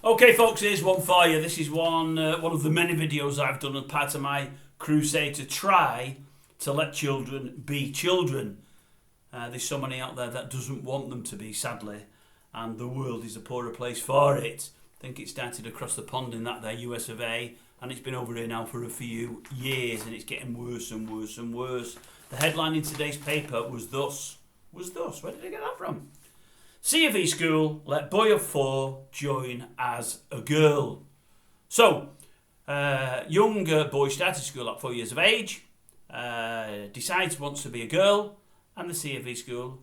Okay, folks, here's one for you. This is one of the many videos I've done as part of my crusade to try to let children be children. There's so many out there that doesn't want them to be, sadly, and the world is a poorer place for it. I think it started across the pond in that there US of A, and it's been over here now for a few years, and it's getting worse and worse and worse. The headline in today's paper was thus. Where did I get that from? C of E school, let boy of 4 join as a girl. So, young boy started school at 4 years of age, decides wants to be a girl, and the C of E school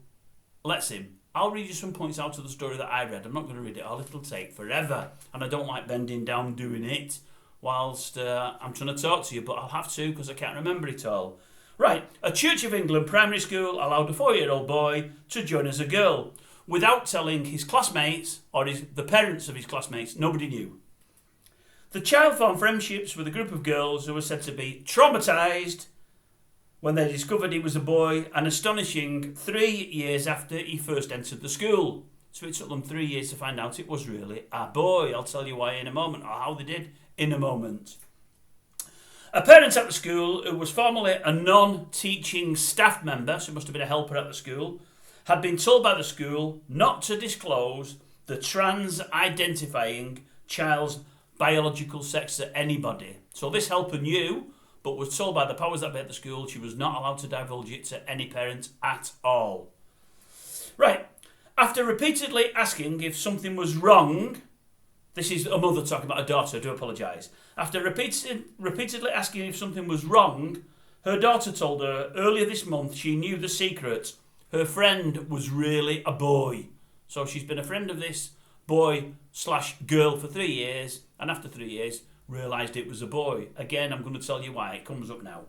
lets him. I'll read you some points out of the story that I read. I'm not going to read it all, it'll take forever. And I don't like bending down doing it whilst I'm trying to talk to you, but I'll have to because I can't remember it all. Right, a Church of England primary school allowed a 4-year-old boy to join as a girl, without telling his classmates or the parents of his classmates. Nobody knew. The child formed friendships with a group of girls who were said to be traumatised when they discovered he was a boy, an astonishing 3 years after he first entered the school. So it took them 3 years to find out it was really a boy. I'll tell you why in a moment, or how they did in a moment. A parent at the school, who was formerly a non-teaching staff member, so must have been a helper at the school, had been told by the school not to disclose the trans-identifying child's biological sex to anybody. So this helper knew, but was told by the powers that be at the school she was not allowed to divulge it to any parent at all. Right, after repeatedly asking if something was wrong, this is a mother talking about a daughter, I do apologise. After repeatedly asking if something was wrong, her daughter told her earlier this month she knew the secret. Her friend was really a boy. So she's been a friend of this boy/girl for 3 years, and after 3 years realised it was a boy. Again, I'm going to tell you why. It comes up now.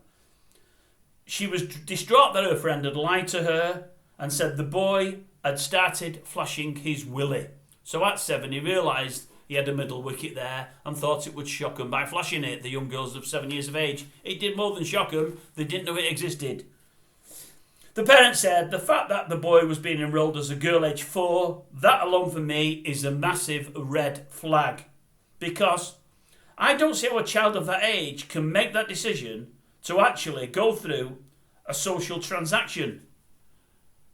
She was distraught that her friend had lied to her and said the boy had started flashing his willy. So at 7 he realised he had a middle wicket there and thought it would shock him by flashing it, the young girls of 7 years of age. It did more than shock them. They didn't know it existed. The parents said the fact that the boy was being enrolled as a girl age 4, that alone for me is a massive red flag. Because I don't see how a child of that age can make that decision to actually go through a social transaction.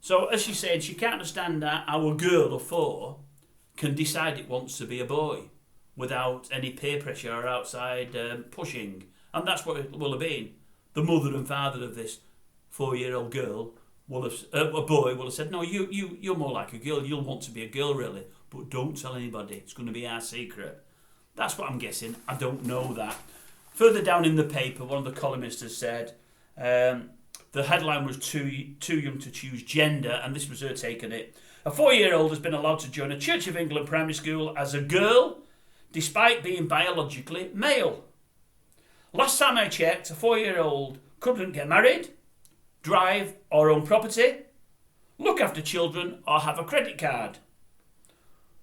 So as she said, she can't understand that our girl of 4 can decide it wants to be a boy without any peer pressure or outside pushing. And that's what it will have been. The mother and father of this 4-year-old girl will have, a boy will have said, no, you're more like a girl. You'll want to be a girl, really. But don't tell anybody. It's going to be our secret. That's what I'm guessing. I don't know that. Further down in the paper, one of the columnists has said, the headline was too young to choose gender, and this was her take on it. A 4-year-old has been allowed to join a Church of England primary school as a girl, despite being biologically male. Last time I checked, a 4-year-old couldn't get married, drive or own property, look after children or have a credit card.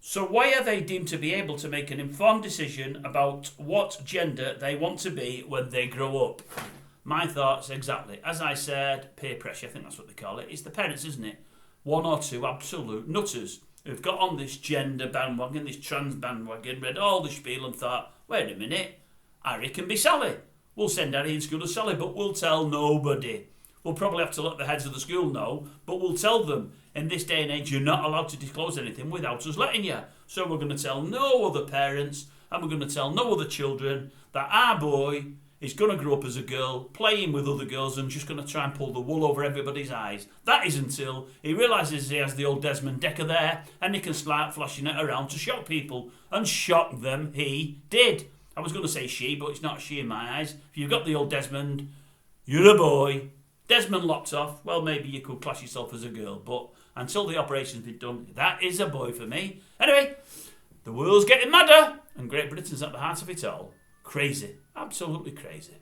So why are they deemed to be able to make an informed decision about what gender they want to be when they grow up? My thoughts exactly. As I said, peer pressure, I think that's what they call it. It's the parents, isn't it? 1 or 2 absolute nutters who've got on this gender bandwagon, this trans bandwagon, read all the spiel and thought, wait a minute, Harry can be Sally. We'll send Harry in school as Sally, but we'll tell nobody. We'll probably have to let the heads of the school know, but we'll tell them, in this day and age, you're not allowed to disclose anything without us letting you. So we're going to tell no other parents, and we're going to tell no other children that our boy is going to grow up as a girl, playing with other girls, and just going to try and pull the wool over everybody's eyes. That is until he realises he has the old Desmond Decker there, and he can start flashing it around to shock people. And shock them he did. I was going to say she, but it's not she in my eyes. If you've got the old Desmond, you're a boy. Desmond locked off, well, maybe you could class yourself as a girl, but until the operation's been done, that is a boy for me. Anyway, the world's getting madder, and Great Britain's at the heart of it all. Crazy. Absolutely crazy.